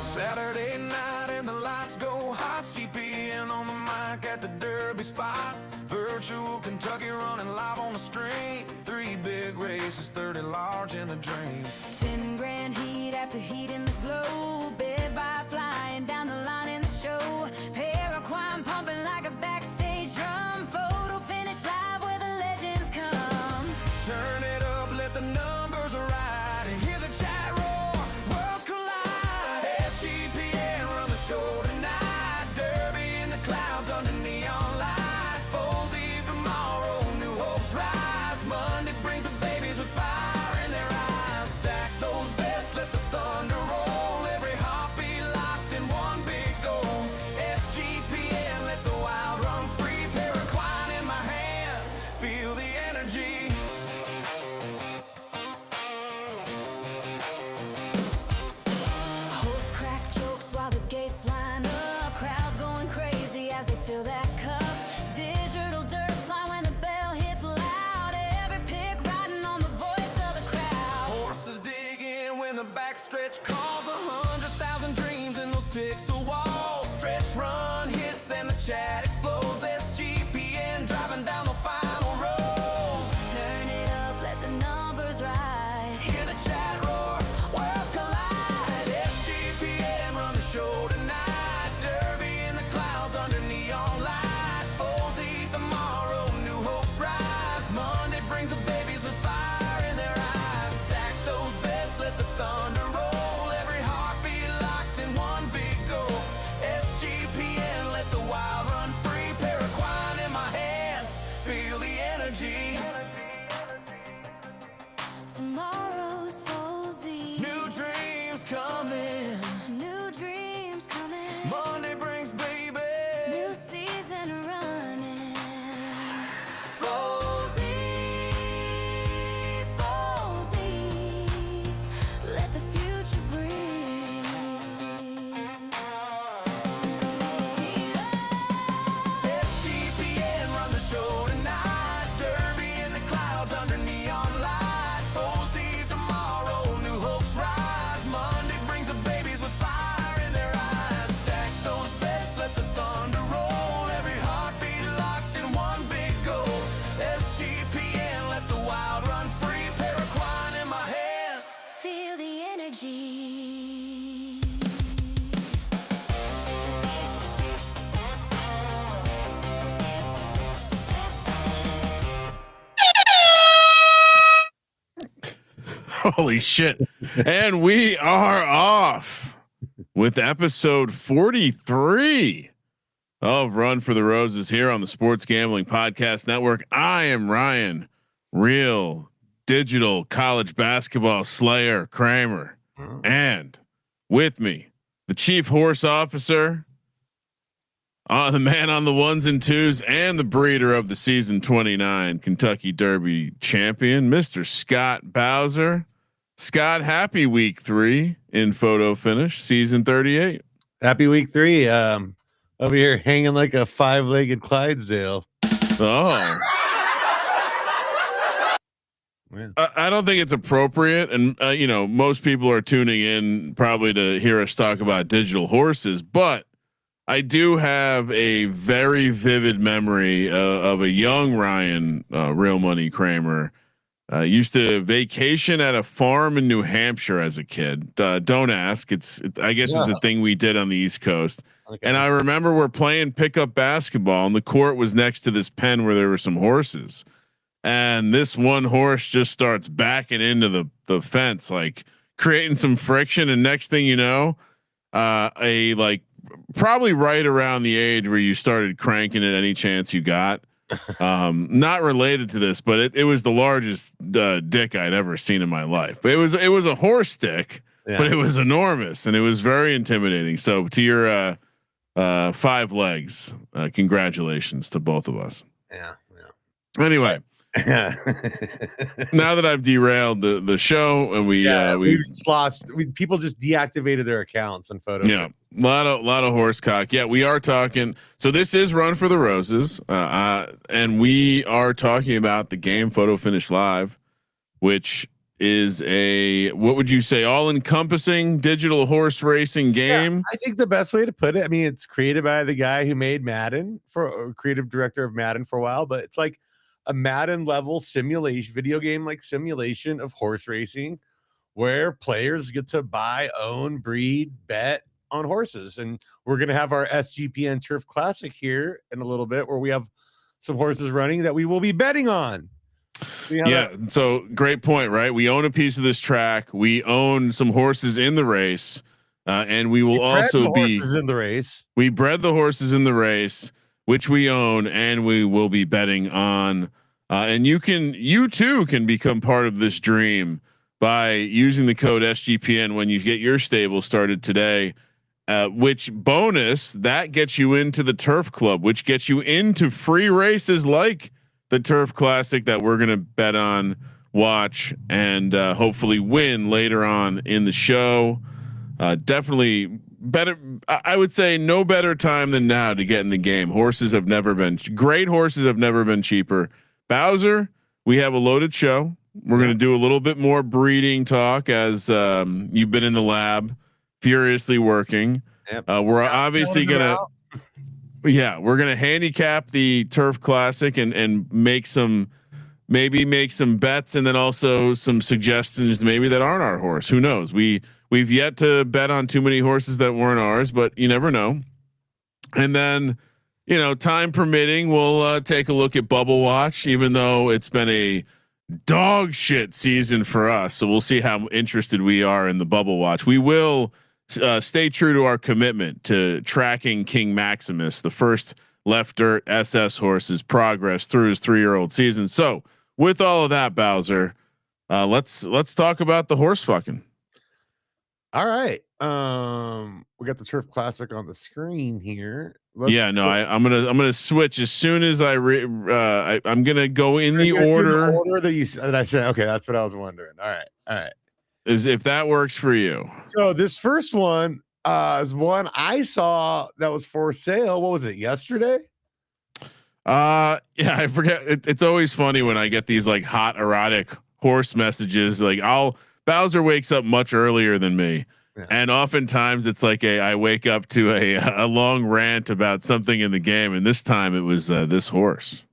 Saturday night and the lights go hot. SGPN on the mic at the Derby spot. Virtual Kentucky running live on the stream. 3 big races, 30 large in the dream. 10 grand heat after heat in the glow. Bed by flying down the line in the show. Paraquine pumping like a backstage drum. Photo finish live where the legends come. Turn it up, let the numbers ride, and hear the chat roar. Worlds collide. SGPN run the show tonight. Derby in the clouds under neon light. Foes eve tomorrow, new hopes rise. Monday brings the babies with fire in their eyes. Stack those bets, let the thunder roll. Every heartbeat locked in one big goal. SGPN, let the wild run free. Paraquine in my hand, feel the energy. Hosts crack jokes while the gates line up. Crowds going crazy as they fill that cup. Digital dirt fly when the bell hits loud. Every pick riding on the voice of the crowd. Horses dig in when the backstretch calls. 100,000 dreams in those pixel walls. Stretch run hits and the chat explodes. SGPN driving down the final rows. Turn it up, let the numbers ride. Hear the chat roar, worlds collide. SGPN run the show tonight. Derby in the clouds under neon light. Foes eat tomorrow, new hopes rise. Monday brings the babies with fire in their eyes. Stack those bets, let the thunder roll. Every heartbeat locked in one big goal. SGPN, let the wild run free. Paraquine in my hand, feel the energy. Tomorrow's Fozy. New dreams coming. New dreams coming. Monday brings baby. New season running. Fozy, Fozy, let the future bring. SGPN run the show tonight. Derby in the clouds under neon light. Fozy tomorrow, new hopes rise. Monday brings the babies with fire in their eyes. Stack those bets, let the thunder roll. Every heartbeat locked in one big goal. SGPN, let the wild run free. Paraquine in my hand. Feel the energy. Holy shit. And we are off with episode 43 of Run for the Roses here on the Sports Gambling Podcast Network. I am Ryan, real digital college basketball slayer Kramer. And with me, the chief horse officer, the man on the ones and twos, and the breeder of the season 29 Kentucky Derby champion, Mr. Scott Bowser. Scott, happy week 3 in photo finish, season 38. Happy week 3. Over here hanging like a 5-legged Clydesdale. Oh, Yeah. I don't think it's appropriate. And, most people are tuning in probably to hear us talk about digital horses, but I do have a very vivid memory of a young Ryan, Real Money Kramer. Used to vacation at a farm in New Hampshire as a kid. Don't ask. I guess it's a thing we did on the East Coast. Okay. And I remember we're playing pickup basketball and the court was next to this pen where there were some horses. And this one horse just starts backing into the fence, like creating some friction. And next thing you know, probably right around the age where you started cranking it any chance you got. Not related to this, but it was the largest dick I'd ever seen in my life. But it was a horse dick, but it was enormous and it was very intimidating. So to your 5 legs, congratulations to both of us. Yeah. Anyway, Now that I've derailed the show and we just lost. People just deactivated their accounts on photo. Yeah, a lot of horse cock. Yeah, we are talking. So this is Run for the Roses, and we are talking about the game Photo Finish Live, which is a, what would you say, all encompassing digital horse racing game. Yeah, I think the best way to put it, I mean, it's created by the guy who made Madden, for creative director of Madden for a while, but it's like a Madden level simulation, video game like simulation of horse racing, where players get to buy, own, breed, bet on horses. And we're going to have our SGPN Turf Classic here in a little bit, where we have some horses running that we will be betting on. Yeah. So great point, right? We own a piece of this track. We own some horses in the race, and we will also be horses in the race. We bred the horses in the race, which we own, and we will be betting on. And you too can become part of this dream by using the code SGPN when you get your stable started today. Which bonus that gets you into the Turf Club, which gets you into free races like the Turf Classic that we're going to bet on, watch, and hopefully win later on in the show. Definitely better. I would say no better time than now to get in the game. Horses have never been great. Horses have never been cheaper. Bowser, we have a loaded show. We're going to do a little bit more breeding talk as you've been in the lab furiously working. Yep. We're obviously going to, we're going to handicap the Turf Classic and make some bets, and then also some suggestions maybe that aren't our horse. Who knows? We've yet to bet on too many horses that weren't ours, but you never know. And then, time permitting, we'll take a look at Bubble Watch, even though it's been a dog shit season for us. So we'll see how interested we are in the Bubble Watch. We will stay true to our commitment to tracking King Maximus, the first left dirt SS horse's progress through his 3-year-old season. So with all of that, Bowser, let's talk about the horse fucking. All right. We got the Turf Classic on the screen here. I'm gonna switch as soon as I'm gonna go in the order that I said. Okay, that's what I was wondering. All right. If that works for you. So this first one is one I saw that was for sale. What was it, yesterday? Yeah, I forget. It's always funny when I get these like hot erotic horse messages. Like Bowser wakes up much earlier than me. Yeah. And oftentimes it's like I wake up to a long rant about something in the game. And this time it was this horse.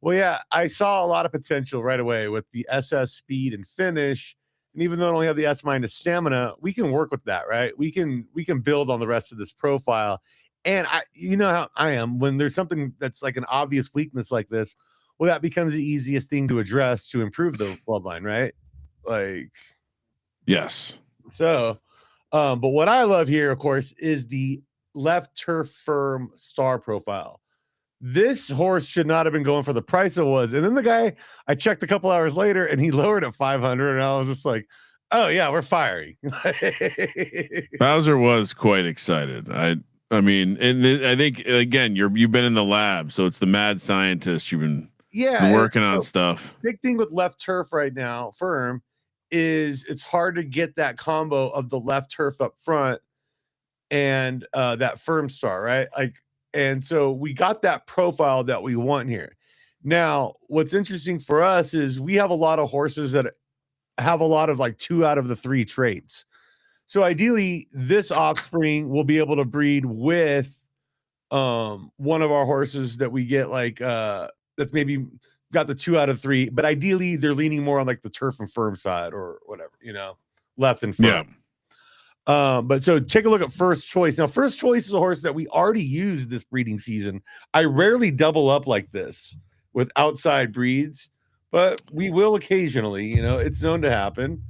Well, yeah, I saw a lot of potential right away with the SS speed and finish. And even though I only have the S- stamina, we can work with that, right? We can build on the rest of this profile. And you know how I am when there's something that's like an obvious weakness like this. Well, that becomes the easiest thing to address to improve the bloodline, right? Like, yes. So, but what I love here, of course, is the left turf firm star profile. This horse should not have been going for the price it was. And then the guy, I checked a couple hours later and he lowered at 500. And I was just like, oh yeah, we're firing. Bowser was quite excited. I mean, and I think again, you've been in the lab, so it's the mad scientist. You've been working on stuff. Big thing with left turf right now, firm, is it's hard to get that combo of the left turf up front and that firm star, right? And so we got that profile that we want here. Now, what's interesting for us is we have a lot of horses that have a lot of like 2 out of the 3 traits. So ideally, this offspring will be able to breed with one of our horses that we get that's maybe got the 2 out of 3, but ideally they're leaning more on like the turf and firm side or whatever, left and firm. Yeah. But so take a look at First Choice. Now, First Choice is a horse that we already used this breeding season. I rarely double up like this with outside breeds, but we will occasionally. It's known to happen.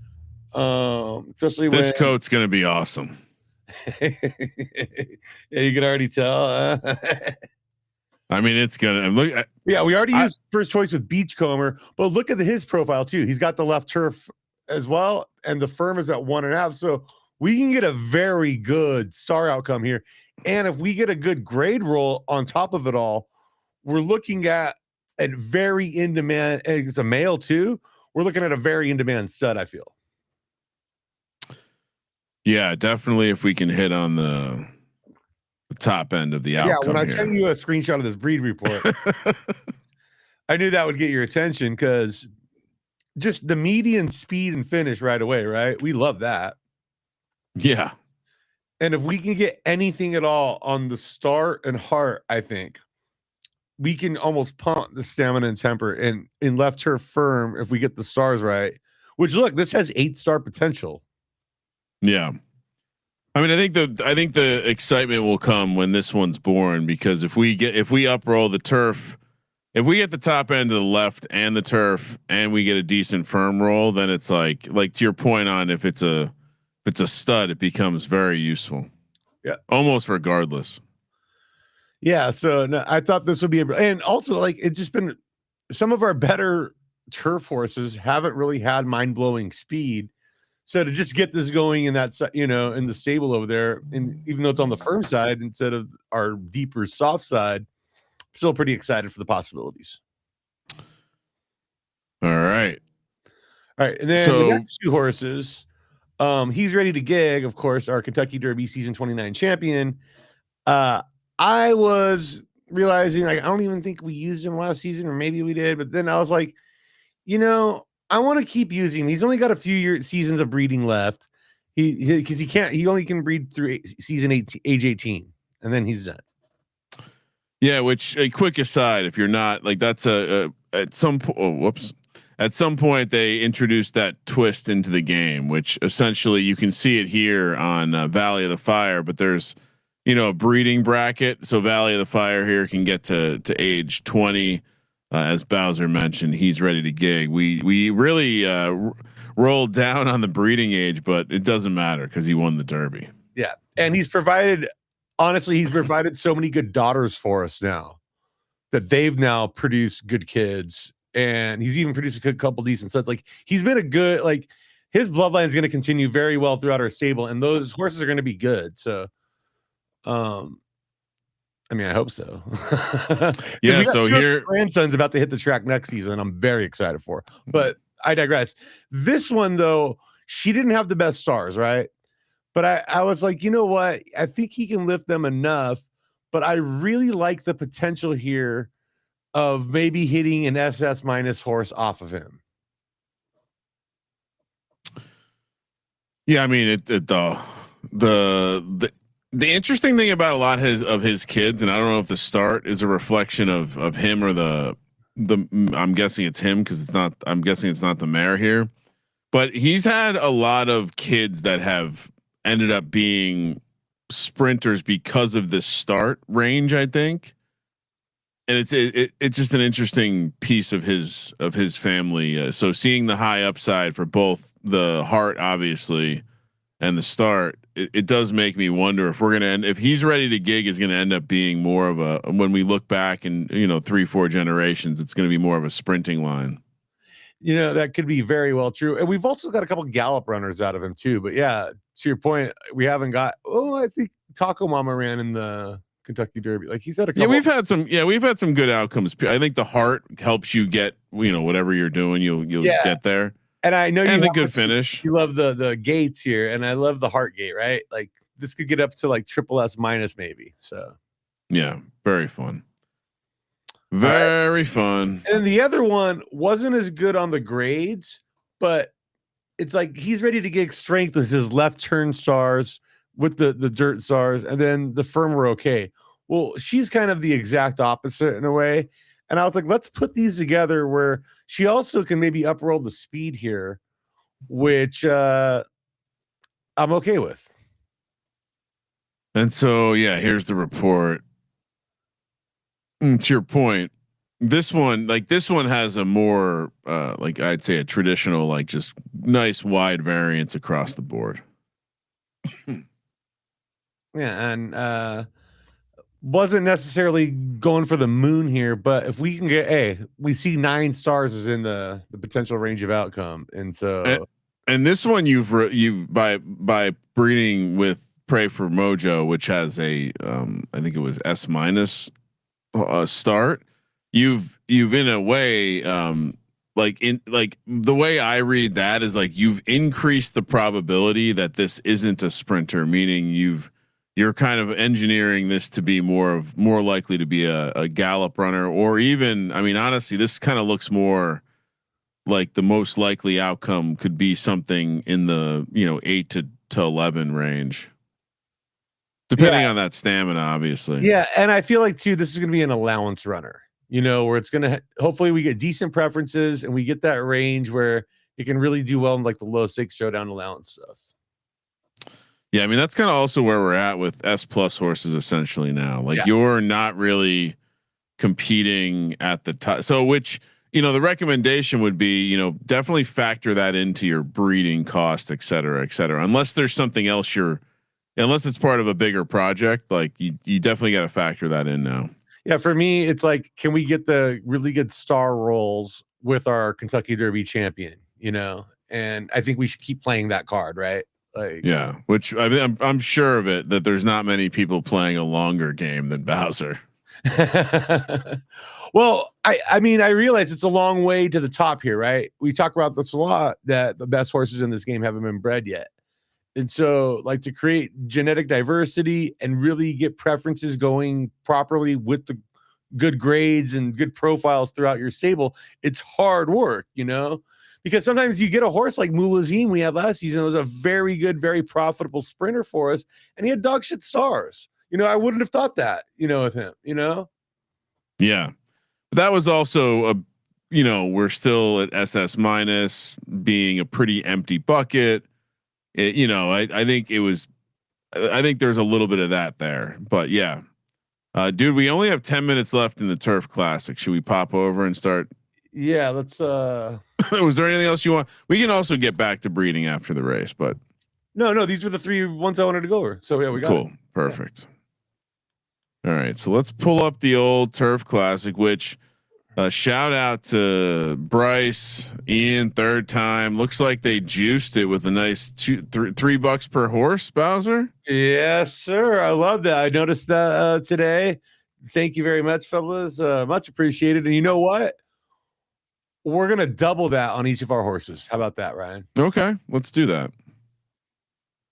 Especially this coat's going to be awesome. Yeah, you can already tell. I mean, it's gonna look. Yeah, we already used First Choice with Beachcomber, but look at his profile too. He's got the left turf as well, and the firm is at 1.5. So we can get a very good star outcome here. And if we get a good grade roll on top of it all, we're looking at and very in demand. And it's a male too. We're looking at a very in demand stud, I feel. Yeah, definitely. If we can hit on the top end of the outcome, when I here. sent you a screenshot of this breed report, I knew that would get your attention because just the median speed and finish right away, right? We love that. Yeah. And if we can get anything at all on the start and heart, I think we can almost pump the stamina and temper and in left turf firm if we get the stars right. Which look, this has 8-star potential. Yeah. I mean, I think the excitement will come when this one's born, because if we uproll the turf, if we get the top end of the left and the turf and we get a decent firm roll, then it's like to your point on if it's a stud, it becomes very useful. Yeah. Almost regardless. Yeah. So no, I thought this would be and also like it's just been some of our better turf horses haven't really had mind-blowing speed. So to just get this going in that, in the stable over there, and even though it's on the firm side instead of our deeper soft side, still pretty excited for the possibilities. All right. And then the next 2 horses, he's ready to gig, of course, our Kentucky Derby season 29 champion. I was realizing like I don't even think we used him last season, or maybe we did, but then I was like, I want to keep using him. He's only got a few seasons of breeding left. He only can breed through season 18, age 18, and then he's done. Yeah, which a quick aside, if you're not like that's at some point, at some point they introduced that twist into the game, which essentially you can see it here on Valley of the Fire, but there's a breeding bracket, so Valley of the Fire here can get to age 20. As Bowser mentioned, he's ready to gig. We really rolled down on the breeding age, but it doesn't matter because he won the Derby. Yeah, and he's provided so many good daughters for us now that they've now produced good kids, and he's even produced a couple decent sets. Like he's been a good his bloodline is going to continue very well throughout our stable, and those horses are going to be good. So, I mean, I hope so. Yeah. So here, grandson's about to hit the track next season, and I'm very excited for. But I digress. This one though, she didn't have the best stars, right? But I was like, you know what? I think he can lift them enough. But I really like the potential here of maybe hitting an SS minus horse off of him. Yeah, I mean, the interesting thing about a lot of his kids, and I don't know if the start is a reflection of him or the I'm guessing it's him because it's not. I'm guessing it's not the mare here, but he's had a lot of kids that have ended up being sprinters because of this start range, I think. And it's just an interesting piece of his family. So seeing the high upside for both the heart, obviously, and the start, it does make me wonder if if he's ready to gig, is going to end up being more of a, when we look back in 3-4 generations, it's going to be more of a sprinting line. That could be very well true. And we've also got a couple gallop runners out of him too. But yeah, to your point, we haven't got. I think Taco Mama ran in the Kentucky Derby. Like he's had a couple. Yeah, we've had some good outcomes. I think the heart helps you get whatever you're doing, you'll get there. And I know and the good finish. You love the gates here, and I love the heart gate. Right, like this could get up to like triple S minus maybe. So yeah, very fun. Very fun. And the other one wasn't as good on the grades, but it's like he's ready to get strength with his left turn stars with the dirt stars, and then the firm were okay. Well, she's kind of the exact opposite in a way. And I was like, let's put these together where she also can maybe uproll the speed here, which I'm okay with. And so, yeah, here's the report. To your point, this one has a more I'd say a traditional, just nice wide variance across the board. Yeah, and wasn't necessarily going for the moon here, but if we can get we see 9 stars is in the potential range of outcome, and so and this one you've by breeding with Pray for Mojo, which has a I think it was S minus start. you've in a way, like the way I read that is like you've increased the probability that this isn't a sprinter, meaning you're kind of engineering this to be more likely to be a gallop runner, or even, I mean, honestly, this kind of looks more like the most likely outcome could be something in the 8 to 11 range, depending on that stamina, obviously. Yeah, and I feel like too, this is going to be an allowance runner, where it's going to hopefully we get decent preferences and we get that range where it can really do well in like the low stakes showdown allowance stuff. Yeah, I mean that's kind of also where we're at with S+ horses essentially now. Like you're not really competing at the top. So which, the recommendation would be, definitely factor that into your breeding cost, et cetera, unless there's something else unless it's part of a bigger project, like you definitely got to factor that in now. Yeah. For me, it's like, can we get the really good star rolls with our Kentucky Derby champion, and I think we should keep playing that card. Right. Like, yeah. Which I mean, I'm sure of it, that there's not many people playing a longer game than Bowser. Well, I mean, I realize it's a long way to the top here, right? We talk about this a lot, that the best horses in this game haven't been bred yet. And so like to create genetic diversity and really get preferences going properly with the good grades and good profiles throughout your stable, it's hard work, because sometimes you get a horse like Mulazim we had last season. It was a very good, very profitable sprinter for us. And he had dog shit stars. I wouldn't have thought that, with him, Yeah. But that was also we're still at SS minus, being a pretty empty bucket. I think there's a little bit of that there, but yeah. Dude, we only have 10 minutes left in the Turf Classic. Should we pop over and start? Yeah, let's Was there anything else you want? We can also get back to breeding after the race, but no, these were the 3 ones I wanted to go over. So yeah, we got cool. it. Perfect. All right, so let's pull up the old Turf Classic, which shout out to Bryce, Ian, third time. Looks like they juiced it with a nice $3 per horse, Bowser. Yes, sir. I love that. I noticed that today. Thank you very much, fellas. Much appreciated. And you know what? We're gonna double that on each of our horses. How about that, Ryan? Okay, let's do that.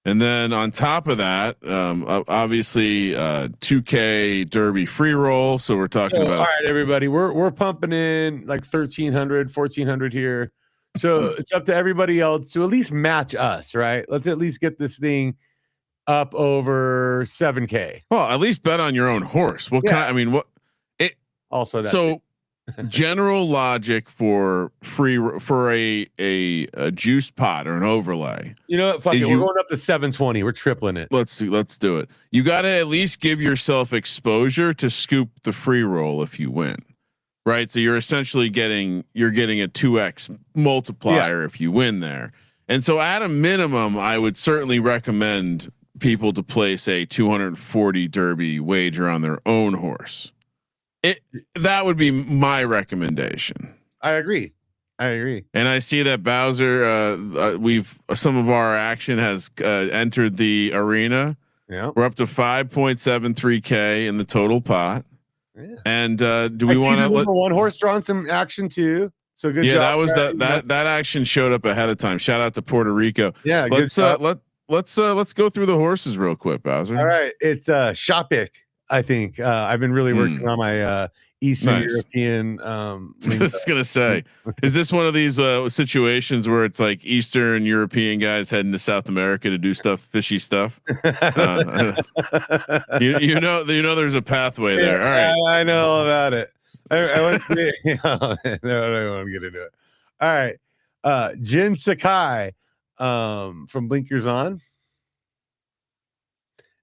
And then on top of that, obviously 2K Derby free roll. So we're talking about. All right, everybody, we're pumping in like 1,300, 1,400 here. So it's up to everybody else to at least match us, right? Let's at least get this thing up over 7K. Well, at least bet on your own horse. What kind? I mean, what? It also that. So general logic for a juiced pot or an overlay. You know what? Fuck it. We're going up to 720. We're tripling it. Let's do it. You got to at least give yourself exposure to scoop the free roll if you win, right? So you're essentially getting a 2x multiplier if you win there. And so at a minimum, I would certainly recommend people to place a 240 Derby wager on their own horse. That would be my recommendation. I agree. And I see that Bowser, some of our action has entered the arena. Yeah. We're up to 5.73K in the total pot. Yeah. And do we want to let one horse draw some action too? So good. Yeah, job, that was that action showed up ahead of time. Shout out to Puerto Rico. Yeah. Let's go through the horses real quick, Bowser. All right. It's Shopik. I think I've been really working on my Eastern European. I was gonna say, is this one of these situations where it's like Eastern European guys heading to South America to do fishy stuff? You know, there's a pathway there. All right, I know all about it. I want to. No, I don't want to get into it. All right, Jin Sakai from Blinkers On.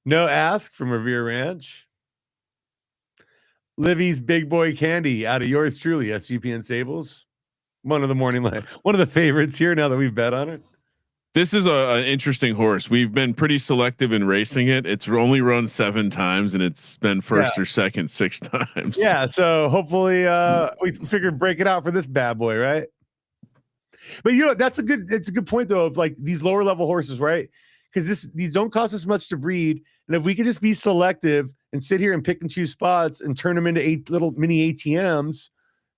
No Ask from Revere Ranch. Livy's Big Boy Candy out of yours truly, SGPN Stables. One of the morning line, one of the favorites here now that we've bet on it. This is an interesting horse. We've been pretty selective in racing it. It's only run 7 times and it's been first or second 6 times. Yeah. So hopefully we figured break it out for this bad boy, right? But it's a good point though, of like these lower level horses, right? Because these don't cost us much to breed. And if we could just be selective and sit here and pick and choose spots and turn them into 8 little mini ATMs,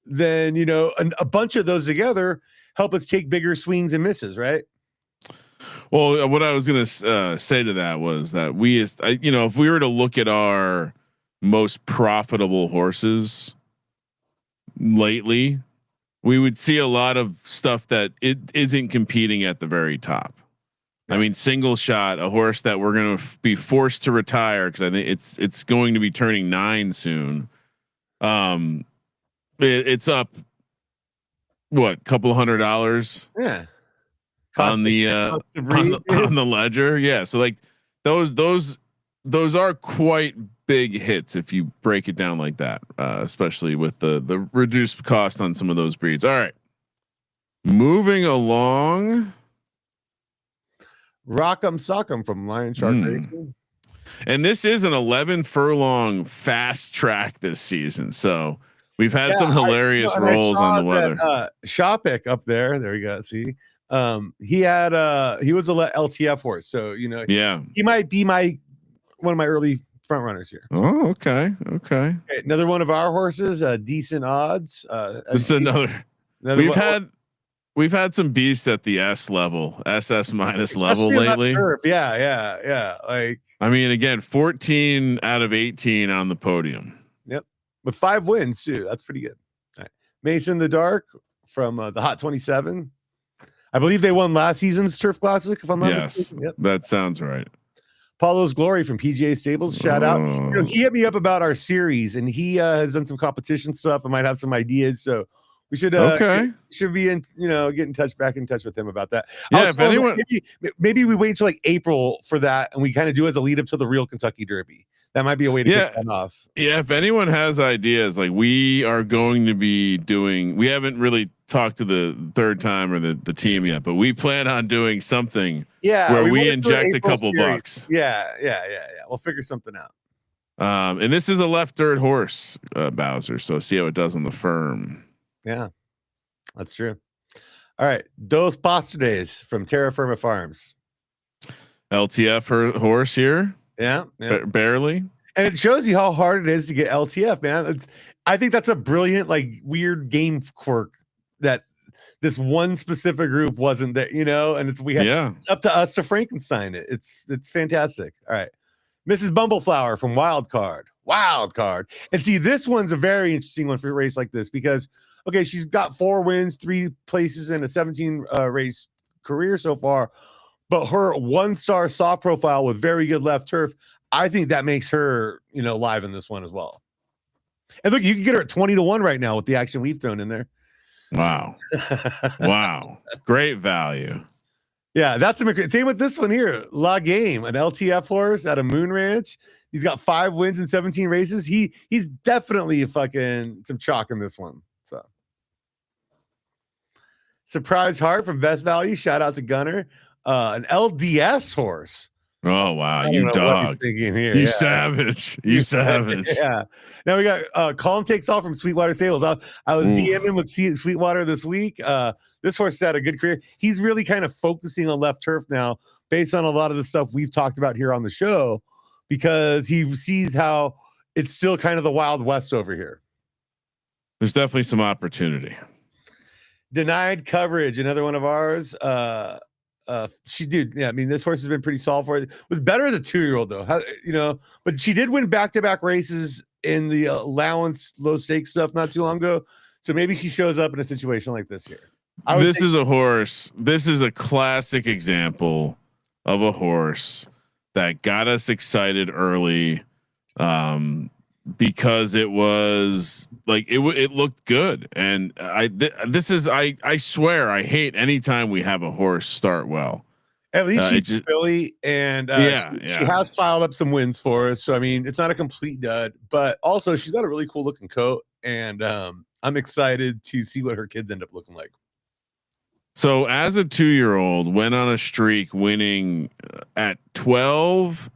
then, you know, a bunch of those together help us take bigger swings and misses, right? Well, what I was going to say to that was that you know, if we were to look at our most profitable horses lately, we would see a lot of stuff that it isn't competing at the very top. I mean, Single Shot, a horse that we're going to be forced to retire because I think it's going to be turning 9 soon. It's up what, couple $100? Yeah. On the on the ledger. Yeah. So like those are quite big hits if you break it down like that, especially with the reduced cost on some of those breeds. All right. Moving along. Rock'em Sock'em from Lion Shark Racing. And this is an 11 furlong fast track this season. So we've had some hilarious rolls on the weather. Shopik up there. There we go. See, he was a LTF horse. So, you know, he might be one of my early front runners here. Oh, okay. Another one of our horses, decent odds. This is another we've had some beasts at the SS minus level lately. Yeah. Like, I mean, again, 14 out of 18 on the podium. Yep. With 5 wins too. That's pretty good. All right. Mason the Dark from the Hot 27. I believe they won last season's Turf Classic, if I'm not mistaken. Yep. That sounds right. Paulo's Glory from PGA Stables. Shout out. You know, he hit me up about our series, and he has done some competition stuff. I might have some ideas, so we should should be in, you know, back in touch with him about that. Yeah, if anyone, maybe we wait till like April for that, and we kind of do as a lead up to the real Kentucky Derby. That might be a way to get that off. Yeah, if anyone has ideas, like we are going to be doing, we haven't really talked to the third time or the team yet, but we plan on doing something where we inject a couple bucks. Yeah. We'll figure something out. And this is a left dirt horse, Bowser. So see how it does on the firm. Yeah, that's true. All right. Dos Postres from Terra Firma Farms. LTF horse here. Yeah. Barely. And it shows you how hard it is to get LTF, man. I think that's a brilliant, like, weird game quirk that this one specific group wasn't there, you know, and it's up to us to Frankenstein it. It's fantastic. All right. Mrs. Bumbleflower from Wild Card. And see, this one's a very interesting one for a race like this because, okay, she's got 4 wins, 3 places in a 17 race career so far, but her 1-star soft profile with very good left turf, I think that makes her, you know, live in this one as well. And look, you can get her at 20-1 right now with the action we've thrown in there. Wow. Great value. Yeah, that's same with this one here. La Game, an LTF horse at a Moon Ranch. He's got 5 wins in 17 races. He's definitely fucking some chalk in this one. So Surprise Heart from Best Value. Shout out to Gunner. An LDS horse. Oh wow, you dog! You savage! You savage! Yeah. Now we got Calm Takes All from Sweetwater Stables. I was DMing with Sweetwater this week. This horse had a good career. He's really kind of focusing on left turf now, based on a lot of the stuff we've talked about here on the show, because he sees how it's still kind of the Wild West over here. There's definitely some opportunity. Denied Coverage, another one of ours. I mean, this horse has been pretty solid for it. Was better as a 2-year-old though, you know, but she did win back-to-back races in the allowance low stakes stuff not too long ago. So maybe she shows up in a situation like this here. This is a classic example of a horse that got us excited early. Because it was like it looked good, and I swear I hate anytime we have a horse start well. At least she's Philly, and she has piled up some wins for us. So I mean, it's not a complete dud, but also she's got a really cool looking coat, and I'm excited to see what her kids end up looking like. So as a 2-year-old, went on a streak, winning at 12.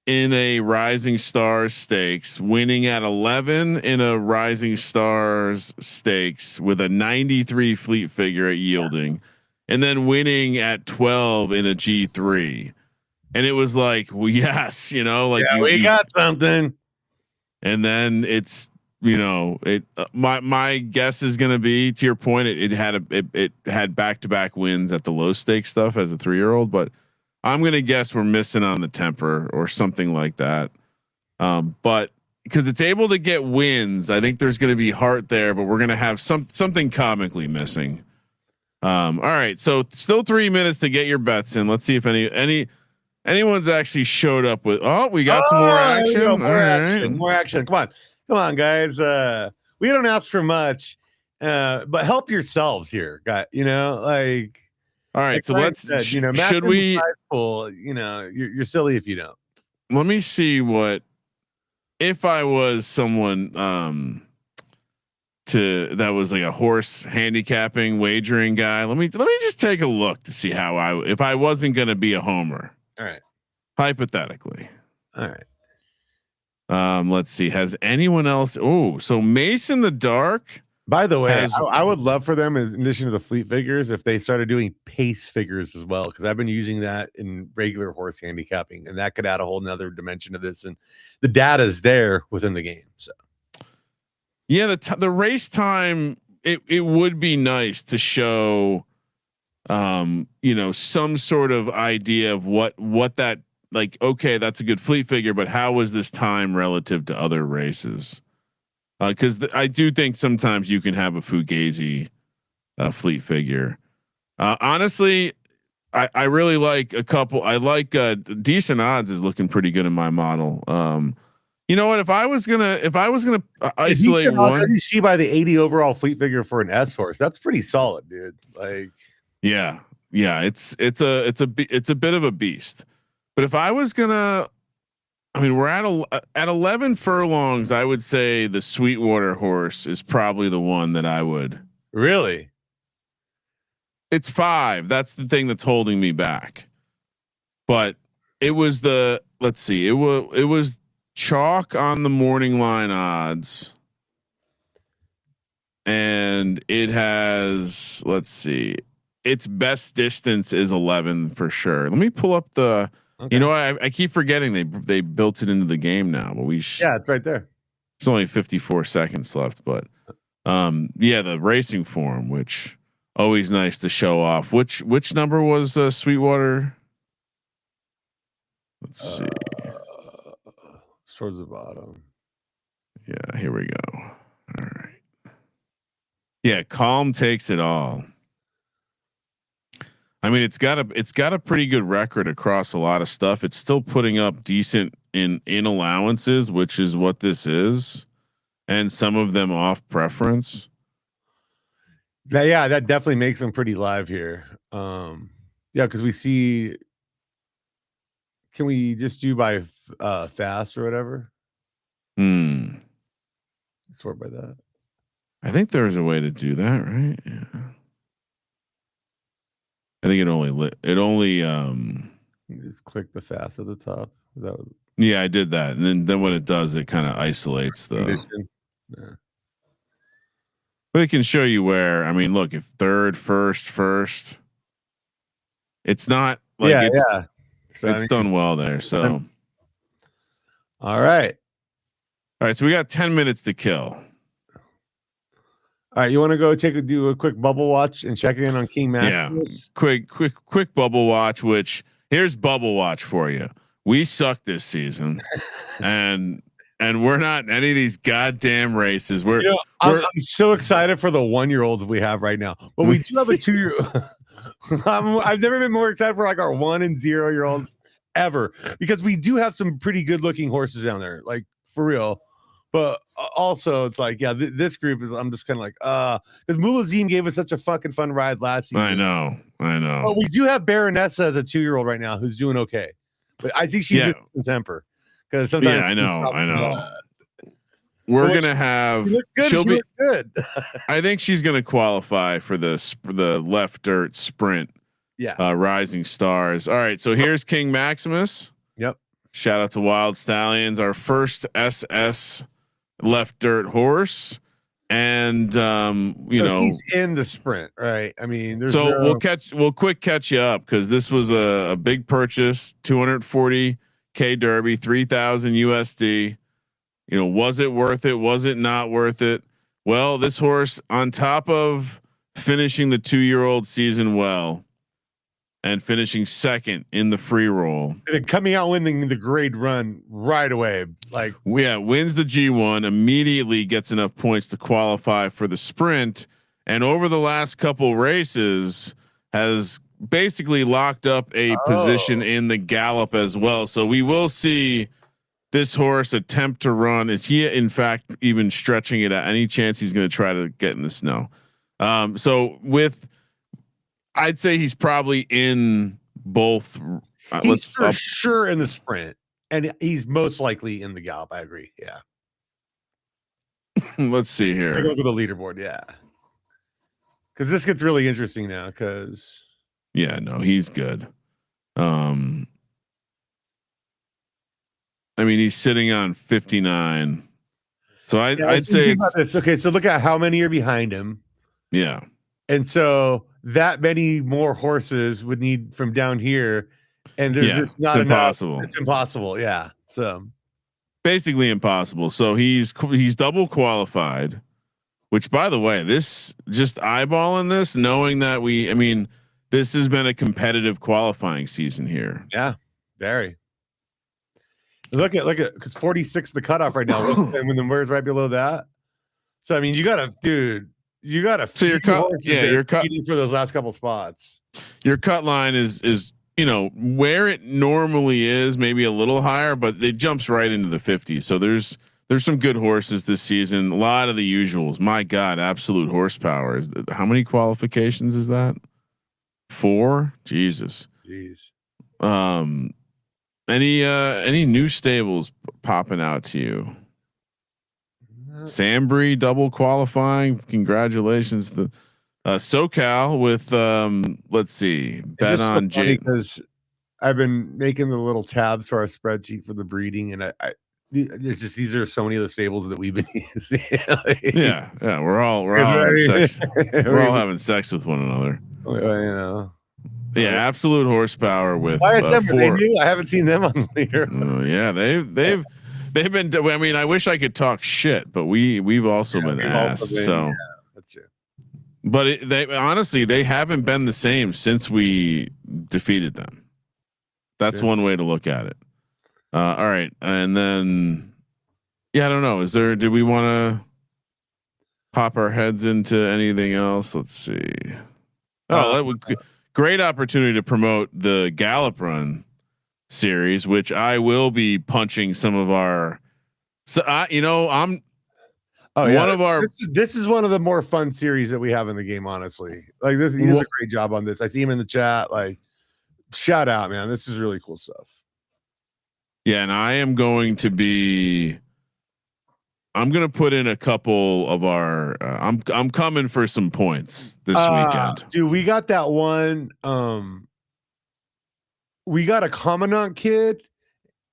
In a Rising Stars Stakes, winning at 11 in a Rising Stars Stakes with a 93 fleet figure at Yielding, and then winning at 12 in a G3. And it was like, well, yes, you know, like we got something. And then it's my guess is going to be, to your point, it had back-to-back wins at the low stake stuff as a 3-year-old, but I'm going to guess we're missing on the temper or something like that. But because it's able to get wins, I think there's going to be heart there, but we're going to have something comically missing. All right. So still 3 minutes to get your bets in. Let's see if anyone's actually showed up with, we got some more action. More action. Come on, guys. We don't ask for much, but help yourselves here, guys. Like, all right. So let's, said, should we, pool, you're silly if you don't. Let me see if I was someone, that was like a horse handicapping wagering guy. Let me just take a look to see if I wasn't going to be a homer. All right. Hypothetically. All right. Let's see. Has anyone else? Oh, so Mason the Dark. By the way, I would love for them, in addition to the fleet figures, if they started doing pace figures as well, because I've been using that in regular horse handicapping, and that could add a whole nother dimension to this. And the data is there within the game. So, yeah, the race time, it would be nice to show, some sort of idea of what that, like, okay, that's a good fleet figure, but how was this time relative to other races? Because I do think sometimes you can have a Fugazi fleet figure. Honestly, I really like a couple. I like decent odds is looking pretty good in my model. You know what? If I was gonna isolate one, you see by the 80 overall fleet figure for an S horse, that's pretty solid, dude. Like, yeah, it's a bit of a beast. But if I was gonna, we're at 11 furlongs. I would say the Sweetwater horse is probably the one that I would. Really? It's 5. That's the thing that's holding me back. But it was let's see. It was chalk on the morning line odds. And it has, let's see, its best distance is 11 for sure. Let me pull up the, okay. I keep forgetting they built it into the game now, but yeah, it's right there. It's only 54 seconds left, but the racing form, which always nice to show off. Which number was Sweetwater? Let's see. Towards the bottom. Yeah, here we go. All right. Yeah, Calm takes it all. It's got a pretty good record across a lot of stuff. It's still putting up decent in allowances, which is what this is, and some of them off preference. Yeah, that definitely makes them pretty live here. Because we see. Can we just do by fast or whatever? Sort by that. I think there's a way to do that, right? Yeah. I think it only you just click the fast at the top. Yeah, I did that, and then when it does, it kind of isolates the condition. Yeah. But it can show you where. Look, if third, first, it's not like it's done well there. So, all right. So we got 10 minutes to kill. All right, you want to go do a quick bubble watch and check in on King Maximus? Yeah, quick bubble watch. Which here's bubble watch for you. We suck this season, and we're not in any of these goddamn races. I'm so excited for the 1-year-olds we have right now, but we do have a 2-year. I've never been more excited for like our 1 and 0-year-olds ever, because we do have some pretty good looking horses down there, like for real. But also, it's like, this group is. I'm just kind of like, because Mulazim gave us such a fucking fun ride last season. I know. But we do have Baronessa as a 2-year-old right now who's doing okay, but I think she's missing some temper because sometimes. Yeah, I know. We're gonna have. She'll be good. I think she's gonna qualify for the left dirt sprint. Yeah. Rising Stars. All right. So here's King Maximus. Yep. Shout out to Wild Stallions, our first SS left dirt horse, and he's in the sprint, right? we'll quick catch you up, because this was a big purchase, $240K Derby, 3,000 USD. Was it worth it? Was it not worth it? Well, this horse, on top of finishing the 2-year-old season well and finishing second in the free roll, and coming out winning the grade run right away, wins the G1, immediately gets enough points to qualify for the sprint, and over the last couple races has basically locked up a position in the gallop as well. So we will see this horse attempt to run. Is he in fact even stretching it out? Any chance he's going to try to get in the snow? I'd say he's probably in both. He's for sure in the sprint, and he's most likely in the gallop. I agree. Yeah. Let's see here. Take a look at the leaderboard. Yeah. Because this gets really interesting now. He's good. I mean, he's sitting on 59. So I'd say it's okay. So look at how many are behind him. Yeah. And so that many more horses would need from down here. And there's just not impossible. It's impossible. Yeah. So basically impossible. So he's double qualified, which, by the way, this just eyeballing this, knowing that this has been a competitive qualifying season here. Yeah. Very. Look at because 46 the cutoff right now. And when the where's right below that. So I mean, you gotta so your cut, your cut for those last couple spots. Your cut line is where it normally is, maybe a little higher, but it jumps right into the 50s. So there's some good horses this season. A lot of the usuals. My God, absolute horsepower. How many qualifications is that? 4? Jesus. Jeez. Any new stables popping out to you? Sambry double qualifying. Congratulations. The SoCal with let's see, bet on Jake, because I've been making the little tabs for our spreadsheet for the breeding, and it's just these are so many of the stables that we've been using. yeah, we're all having sex. We're all having sex with one another. Yeah, absolute horsepower with. They knew. I haven't seen them on here. Yeah, they've been. I mean, I wish I could talk shit, but we've also been asked. So that's true. But they honestly haven't been the same since we defeated them. That's one way to look at it. All right, and then I don't know. Did we want to pop our heads into anything else? Let's see. That would. Great opportunity to promote the Gallop Run series, which I will be punching some of our. So I'm. One of our. This is one of the more fun series that we have in the game. Honestly, he does a great job on this. I see him in the chat. Shout out, man! This is really cool stuff. Yeah, and I am going to be. I'm going to put in a couple of our. I'm coming for some points this weekend, dude. We got that one. We got a Commandant kid,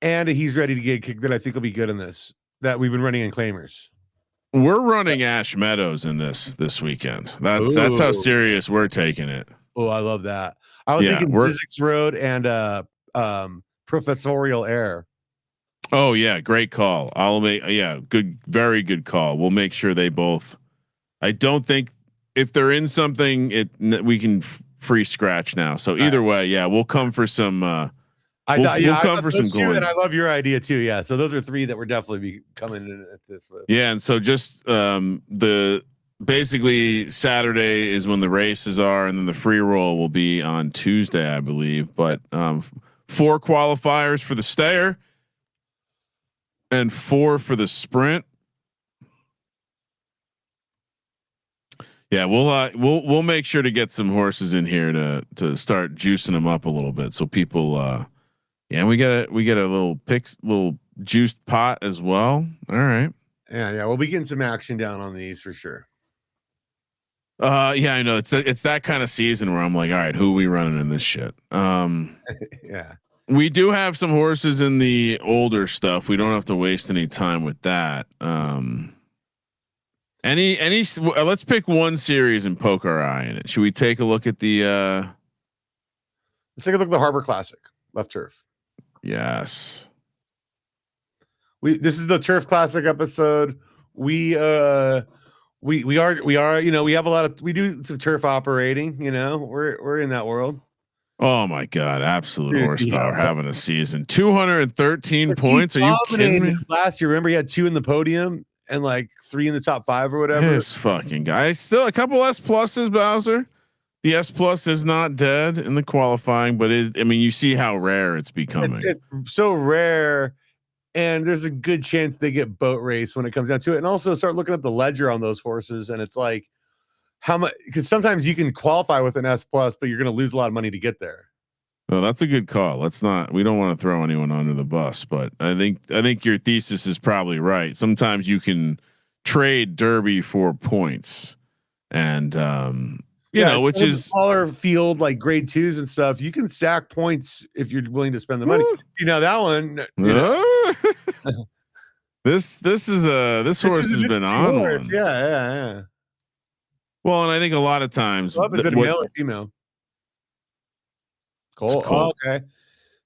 and he's ready to get kicked. That I think will be good in this. That we've been running in claimers. We're running Ash Meadows in this weekend. That's how serious we're taking it. Oh, I love that. I was thinking Physics Road and Professorial Air. Oh yeah, great call. Good, very good call. We'll make sure they both. I don't think if they're in something, we can free scratch now. So either way, we'll come for some. We'll come for some coin. And I love your idea too. Yeah, so those are 3 that we're definitely be coming in at this with. Yeah, and so just basically Saturday is when the races are, and then the free roll will be on Tuesday, I believe. But 4 qualifiers for the stayer. And 4 for the sprint. Yeah, we'll make sure to get some horses in here to start juicing them up a little bit, so people. We get a little juiced pot as well. All right. Yeah, we'll be getting some action down on these for sure. I know it's that kind of season where I'm like, all right, who are we running in this shit? Yeah. We do have some horses in the older stuff. We don't have to waste any time with that. Let's pick one series and poke our eye in it. Should we take a look at the let's take a look at the Harbor Classic, left turf. Yes. This is the Turf Classic episode. We are, we have a lot of, we do some turf operating, we're in that world. Oh my God. Absolute Dude, horsepower having a season. 213 points. Are you kidding me? Last year, remember he had 2 in the podium and like 3 in the top 5 or whatever. This fucking guy. Still a couple S pluses, Bowser. The S plus is not dead in the qualifying, but you see how rare it's becoming. It's so rare. And there's a good chance they get boat race when it comes down to it. And also start looking at the ledger on those horses. And it's like, how much, because sometimes you can qualify with an S plus, but you're going to lose a lot of money to get there. No, that's a good call. We don't want to throw anyone under the bus, but I think your thesis is probably right. Sometimes you can trade Derby for points, and which is smaller field, like grade 2s and stuff. You can stack points if you're willing to spend the money. That one. This horse has been on one. Yeah. Well, and I think a lot of times, is it male or female? Cool. Oh, okay.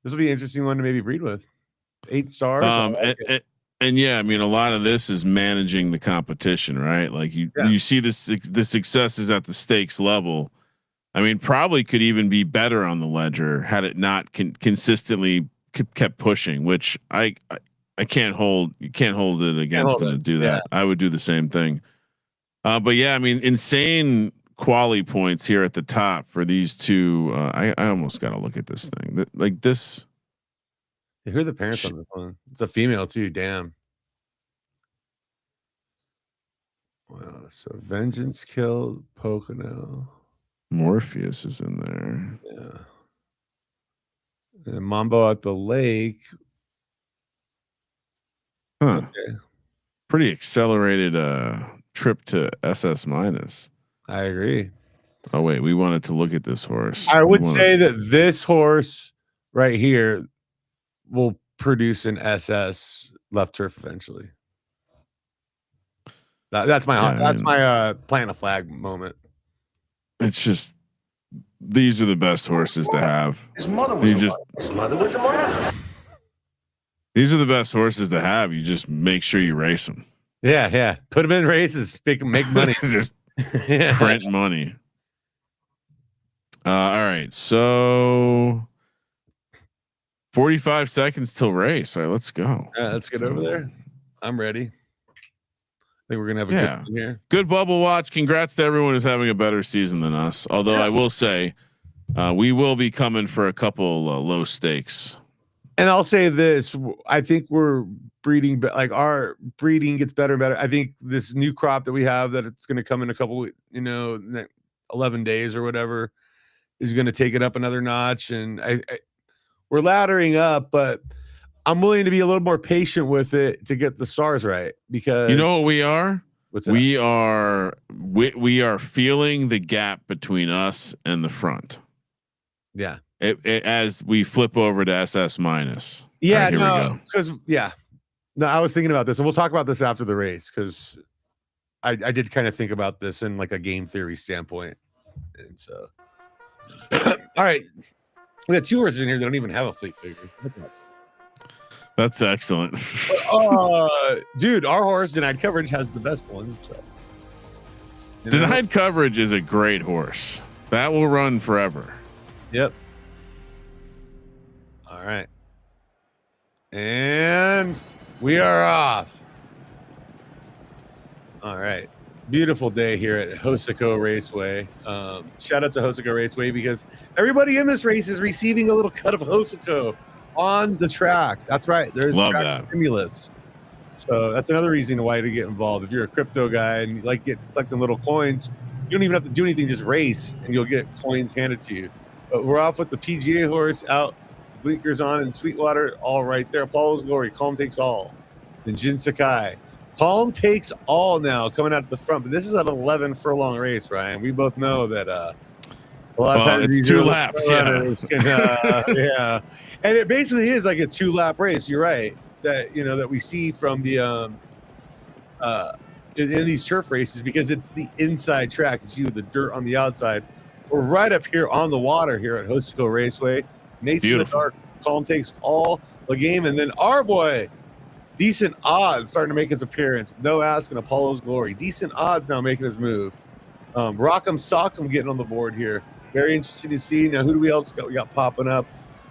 This will be an interesting one to maybe breed with. 8 stars. And yeah, a lot of this is managing the competition, right? Like you see the success is at the stakes level. Probably could even be better on the ledger had it not consistently kept pushing, which I can't hold. You can't hold it against them to do that. I would do the same thing. But yeah, insane quality points here at the top for these two. I almost got to look at this thing. Like this. Who are the parents on this one? It's a female too. Damn. Wow. So Vengeance killed Pocono. Morpheus is in there. Yeah. And Mambo at the lake. Huh. Okay. Pretty accelerated trip to SS minus. I agree. Oh wait, we wanted to look at this horse. I would say that this horse right here will produce an SS left turf eventually. That's my plant a flag moment. It's just these are the best horses to have. His mother was a model. These are the best horses to have. You just make sure you race them. Yeah. Put them in races. Make money. Just print money. All right. So 45 seconds till race. All right, let's go. Let's get over there. I'm ready. I think we're gonna have a good one here. Good bubble watch. Congrats to everyone who's having a better season than us. Although I will say, we will be coming for a couple low stakes. And I'll say this: I think we're breeding, like our breeding gets better and better. I think this new crop that we have, that it's going to come in a couple, 11 days or whatever, is going to take it up another notch. And we're laddering up, but I'm willing to be a little more patient with it to get the stars right, because you know what we are? What's that? We are feeling the gap between us and the front. Yeah. As we flip over to SS minus. Yeah, right, here we go. Because no, I was thinking about this, and we'll talk about this after the race, because I did kind of think about this in like a game theory standpoint. And so, all right, we got 2 horses in here that don't even have a fleet figure. That's excellent. Dude, our horse Denied Coverage has the best one. So. Denied Coverage is a great horse that will run forever. Yep. All right. And we are off. All right. Beautiful day here at Hosico Raceway. Shout out to Hosico Raceway, because everybody in this race is receiving a little cut of Hosico on the track. That's right. There's track stimulus. So that's another reason why to get involved. If you're a crypto guy and you like collecting little coins, you don't even have to do anything, just race and you'll get coins handed to you. But we're off with the PGA horse out, blinkers on in Sweetwater, all right there. Apollo's Glory, Calm Takes All. Then Jin Sakai. Calm Takes All now coming out at the front. But this is an 11 furlong race, Ryan. We both know that a lot of times it's 2 laps. Yeah. And it basically is like a 2-lap race. You're right. That we see from the in these turf races, because it's the inside track. It's the dirt on the outside. We're right up here on the water here at Hosico Raceway. Mason in the dark, Calm Takes All the game. And then our boy, Decent odds starting to make his appearance. No Ask and Apollo's Glory. Decent odds now making his move. Rock'em Sock'em getting on the board here. Very interesting to see. Now, who do we got popping up?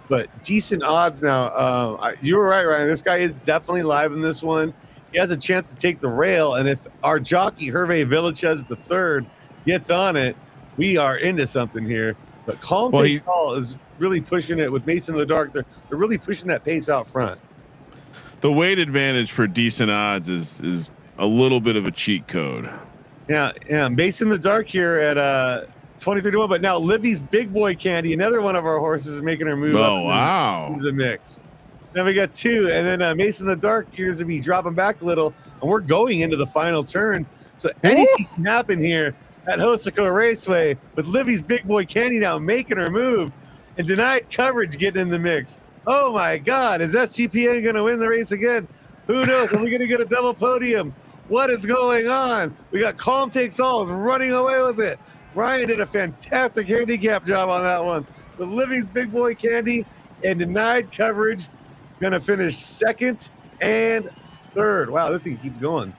But decent odds now. You were right, Ryan. This guy is definitely live in this one. He has a chance to take the rail, and if our jockey Hervé Villachez III gets on it, we are into something here. But Calm Take Call is really pushing it with Mason in the Dark. They're really pushing that pace out front. The weight advantage for decent odds is a little bit of a cheat code. Yeah. Mason in the Dark here at 23 to 1. But now Libby's Big Boy Candy, another one of our horses, is making her move. Oh, wow. Into the mix. Then we got 2, and then Mason in the Dark appears to be dropping back a little, and we're going into the final turn. So anything can happen here at Hosico Raceway with Libby's Big Boy Candy now making her move, and Denied Coverage getting in the mix. Oh my God, is SGPN going to win the race again? Who knows? Are we going to get a double podium? What is going on? We got Calm Takes All is running away with it. Ryan did a fantastic handicap job on that one. The Libby's Big Boy Candy and Denied Coverage going to finish 2nd and 3rd. Wow, this thing keeps going.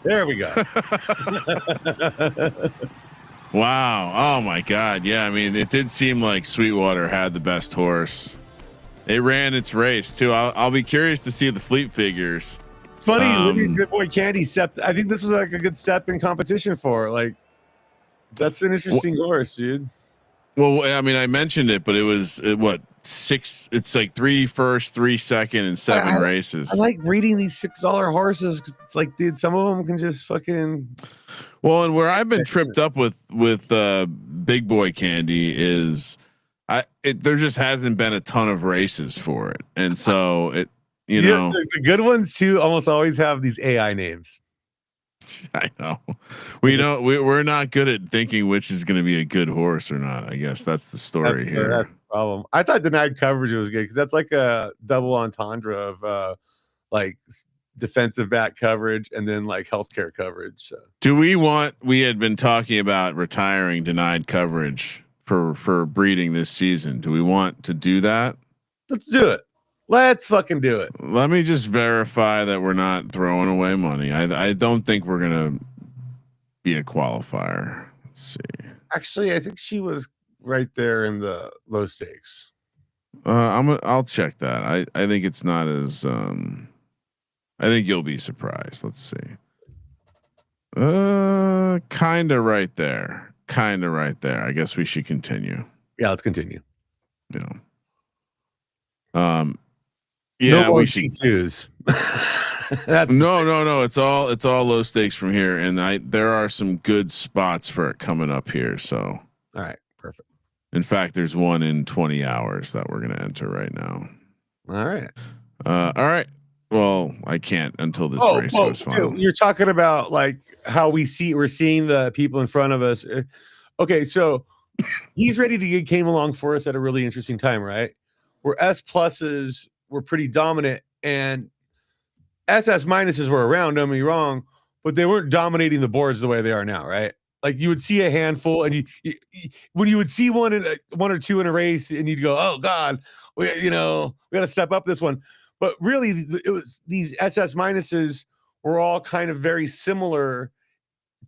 There we go. Wow. Oh my God. Yeah. I mean, it did seem like Sweetwater had the best horse. It ran its race too. I'll be curious to see the fleet figures. It's funny, Libby's Big Boy Candy step. I think this was like a good step in competition for her. Like, that's an interesting horse, dude. Well, I mean, I mentioned it, but it was what 6? It's like 3 first, 3 second, and 7 races. I like reading these $6 horses because it's like, dude, some of them can just fucking. Well, and where I've been tripped up with Big Boy Candy is, there just hasn't been a ton of races for it, and so it, you know, the good ones too almost always have these AI names. I know. We're not good at thinking which is going to be a good horse or not. I guess that's the story here. That's the problem. I thought Denied Coverage was good because that's like a double entendre of like defensive back coverage and then like healthcare coverage. So. We had been talking about retiring Denied Coverage for breeding this season. Do we want to do that? Let's do it. Let's fucking do it. Let me just verify that we're not throwing away money. I don't think we're gonna be a qualifier. Let's see. Actually, I think she was right there in the low stakes. I'll check that. I think it's not as I think you'll be surprised. Let's see. Kinda right there. I guess we should continue. Yeah, let's continue. You know. Yeah, no we should choose. No. It's all low stakes from here, and there are some good spots for it coming up here. So, all right, perfect. In fact, there's one in 20 hours that we're gonna enter right now. All right. All right. Well, I can't until this race goes final. You're talking about like how we're seeing the people in front of us. Okay, so he's ready to came along for us at a really interesting time, right? Where S pluses were pretty dominant and SS minuses were around, don't get me wrong, but they weren't dominating the boards the way they are now, right? Like you would see a handful, and you when you would see one or two in a race, and you'd go, "Oh God, we got to step up this one." But really, it was these SS minuses were all kind of very similar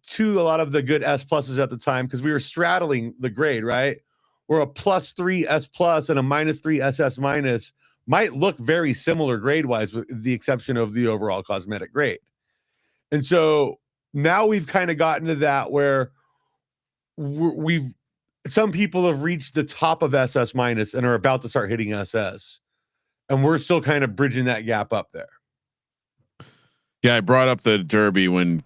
to a lot of the good S pluses at the time because we were straddling the grade, right? Where a +3 S plus and a -3 SS minus might look very similar grade wise, with the exception of the overall cosmetic grade. And so now we've kind of gotten to that where some people have reached the top of SS minus and are about to start hitting SS. And we're still kind of bridging that gap up there. Yeah, I brought up the Derby when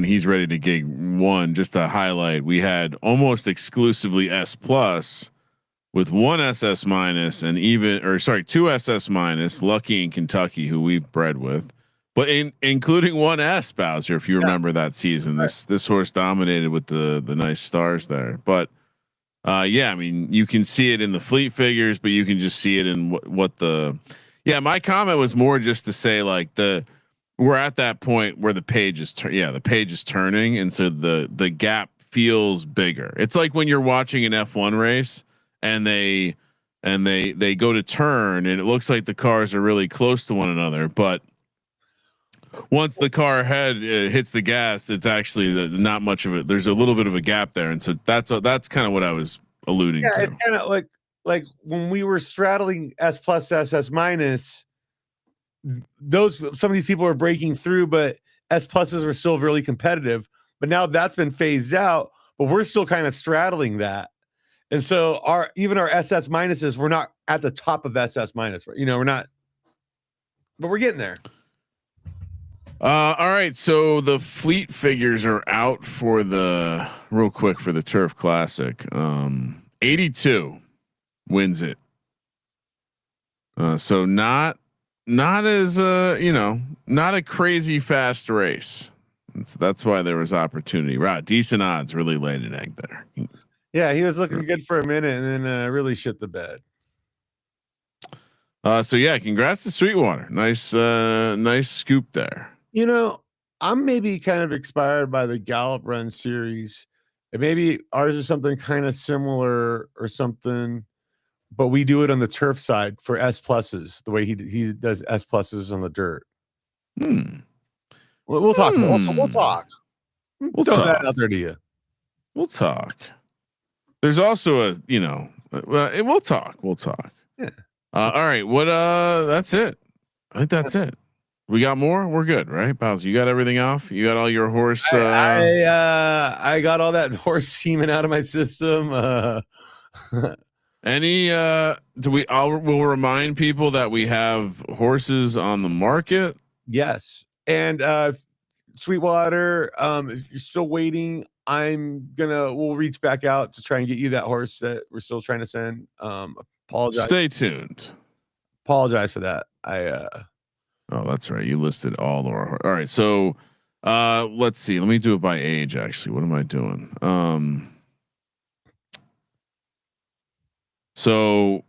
he's ready to gig one, just to highlight. We had almost exclusively S plus with 1 SS minus and two SS minus, Lucky in Kentucky, who we've bred with, but including 1 S Bowser. If you remember that season, this horse dominated with the nice stars there. But yeah, I mean, you can see it in the fleet figures, but you can just see it in my comment was more just to say like we're at that point where the page is turning. And so the gap feels bigger. It's like when you're watching an F1 race and they go to turn and it looks like the cars are really close to one another, but once the car head hits the gas, it's actually not much of it. There's a little bit of a gap there, and so that's kind of what I was alluding to. It's kind of like when we were straddling S plus SS minus. Some of these people are breaking through, but S pluses were still really competitive. But now that's been phased out, but we're still kind of straddling that. And so even our SS minuses, we're not at the top of SS minus. We're not, but we're getting there. All right, so the fleet figures are out for real quick for the Turf Classic. 82 wins it. So not as not a crazy fast race. That's why there was opportunity. Right, decent odds. Really laid an egg there. Yeah, he was looking good for a minute and then really shit the bed. So yeah, congrats to Sweetwater. Nice scoop there. I'm maybe kind of inspired by the Gallup Run series. And maybe ours is something kind of similar or something, but we do it on the turf side for S pluses, the way he does S pluses on the dirt. We'll talk. We'll talk. We'll throw that out there to you. We'll talk. There's also we'll talk. Yeah. All right. What? That's it. I think that's it. We got more. We're good, right, Bowser? You got everything off. You got all your horse. I got all that horse semen out of my system. We'll remind people that we have horses on the market. Yes. And Sweetwater, if you're still waiting, we'll reach back out to try and get you that horse that we're still trying to send. Apologize. Stay tuned. Apologize for that. Oh, that's right. You listed all right. So let's see. Let me do it by age, actually. What am I doing? So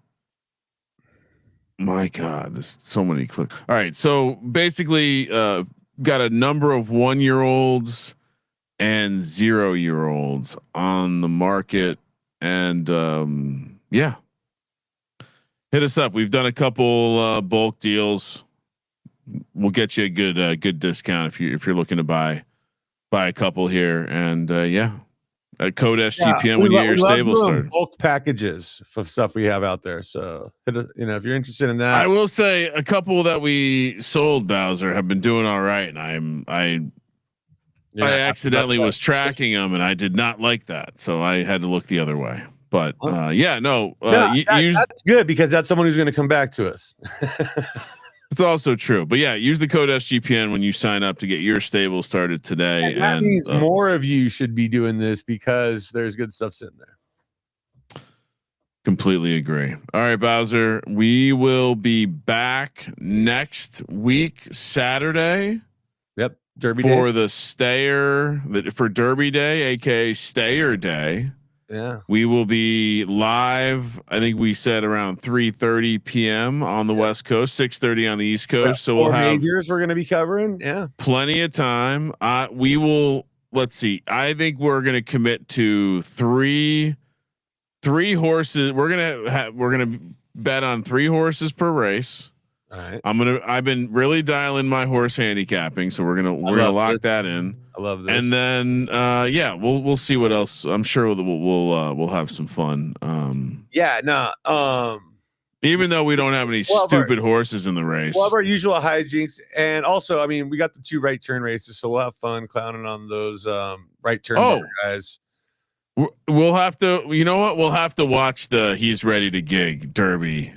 my God, there's so many clicks. All right. So basically, got a number of 1-year-olds and 0-year-olds on the market. And yeah, hit us up. We've done a couple bulk deals. We'll get you a good discount if you're looking to buy a couple here. And yeah, at code SGPN when your stable started. Bulk packages for stuff we have out there. So if you're interested in that, I will say a couple that we sold, Bowser, have been doing all right. And I accidentally was tracking them, and I did not like that, so I had to look the other way. But that's good because that's someone who's going to come back to us. It's also true, but yeah, use the code SGPN when you sign up to get your stable started today. And that means more of you should be doing this because there's good stuff sitting there. Completely agree. All right, Bowser, we will be back next week, Saturday. Yep. Derby for day. The stayer for Derby Day, aka Stayer Day. Yeah, we will be live. I think we said around 3:30 p.m. on the West Coast, 6:30 on the East Coast. So we'll have majors we're going to be covering. Yeah, plenty of time. We will. Let's see. I think we're going to commit to three horses. We're gonna bet on 3 horses per race. All right. I've been really dialing my horse handicapping, so we're gonna lock that in. I love this. And then we'll see what else. I'm sure we'll have some fun. Even though we don't have any stupid horses in the race. We'll have our usual hijinks, and also, I mean, we got the 2 right turn races, so we'll have fun clowning on those right turn guys. We'll have to. You know what? We'll have to watch the He's Ready to Gig Derby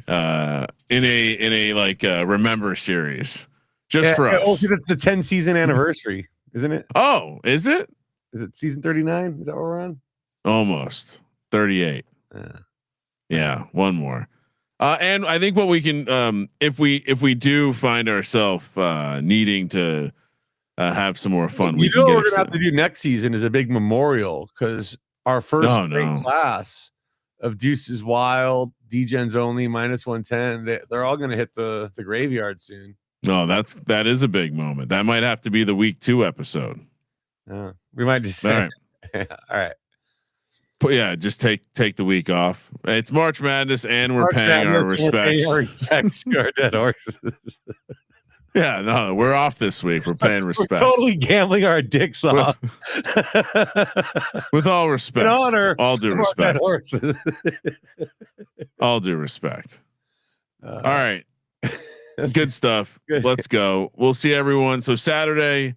in a like remember series just for us. Also, it's the 10 season anniversary, isn't it? Oh, is it? Is it season 39? Is that what we're on? Almost 38. Yeah, one more. And I think what we can, if we do find ourselves needing to have some more fun, we know what we're gonna have to do next season is a big memorial because our first class of Deuces Wild, D-Gens only, -110. They're all going to hit the graveyard soon. No, that is a big moment. That might have to be the week 2 episode. We might just all right. All right. But yeah, just take the week off. It's March Madness, and we're paying our respects. Our dead horses. Yeah, no, we're off this week. We're paying respect. Totally gambling our dicks off. With all respect, In honor, all due of our dead respect, horses. all due respect. All right, right. good stuff. Good. Let's go. We'll see everyone. So Saturday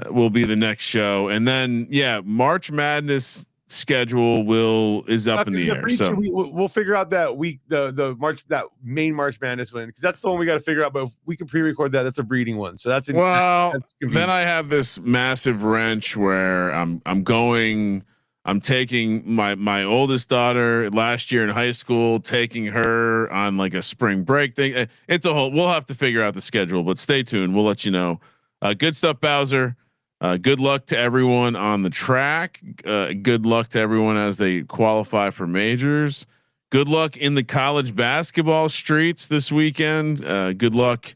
will be the next show, and then March Madness schedule is up in the air. So we'll figure out that week, the March, that main March Madness one, because that's the one we got to figure out. But if we can pre-record that, that's a breeding one. So that's then I have this massive wrench where I'm taking my oldest daughter last year in high school, taking her on like a spring break thing. It's a whole. We'll have to figure out the schedule, but stay tuned. We'll let you know. Good stuff, Bowser. Good luck to everyone on the track. Good luck to everyone as they qualify for majors. Good luck in the college basketball streets this weekend. Good luck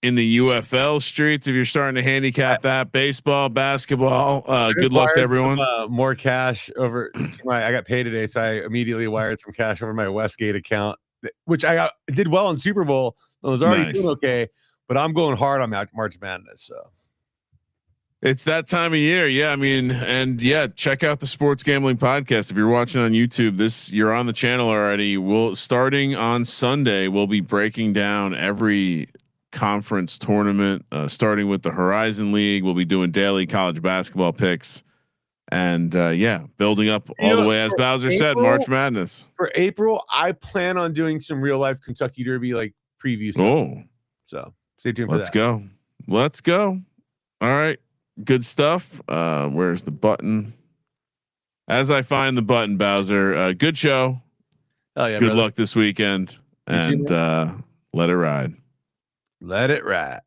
in the UFL streets if you're starting to handicap that. Baseball, basketball. Good luck to everyone. More cash over. I got paid today, so I immediately wired some cash over my Westgate account, which I did well in Super Bowl. I was already doing okay, but I'm going hard on March Madness. So. It's that time of year. Yeah. I mean, and check out the Sports Gambling Podcast. If you're watching on YouTube, you're on the channel already. Starting on Sunday, we'll be breaking down every conference tournament, starting with the Horizon League. We'll be doing daily college basketball picks and building up all the way, as Bowser said, March Madness. For April, I plan on doing some real life Kentucky Derby like preview stuff. Oh, so stay tuned for that. Let's go. All right. Good stuff. Where's the button? As I find the button, Bowser. Good show. Good luck this weekend, and let it ride. Let it ride.